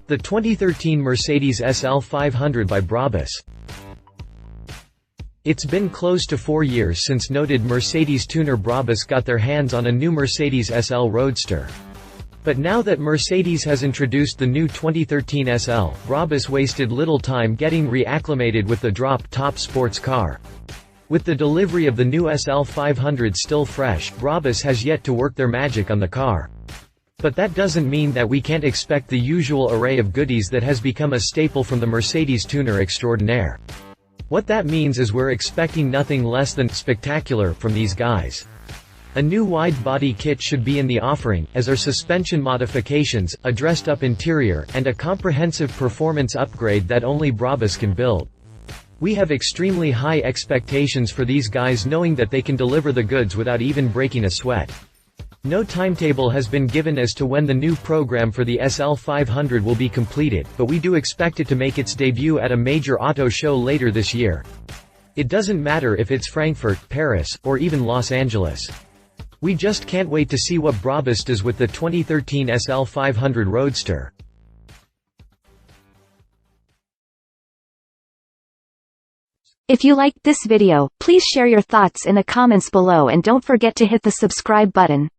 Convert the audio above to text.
The 2013 Mercedes SL500 by Brabus. It's been close to 4 years since noted Mercedes tuner Brabus got their hands on a new Mercedes SL Roadster. But now that Mercedes has introduced the new 2013 SL, Brabus wasted little time getting re-acclimated with the drop-top sports car. With the delivery of the new SL500 still fresh, Brabus has yet to work their magic on the car. But that doesn't mean that we can't expect the usual array of goodies that has become a staple from the Mercedes tuner extraordinaire. What that means is we're expecting nothing less than spectacular from these guys. A new wide-body kit should be in the offering, as are suspension modifications, a dressed-up interior, and a comprehensive performance upgrade that only Brabus can build. We have extremely high expectations for these guys, knowing that they can deliver the goods without even breaking a sweat. No timetable has been given as to when the new program for the SL500 will be completed, but we do expect it to make its debut at a major auto show later this year. It doesn't matter if it's Frankfurt, Paris, or even Los Angeles. We just can't wait to see what Brabus does with the 2013 SL500 Roadster. If you liked this video, please share your thoughts in the comments below and don't forget to hit the subscribe button.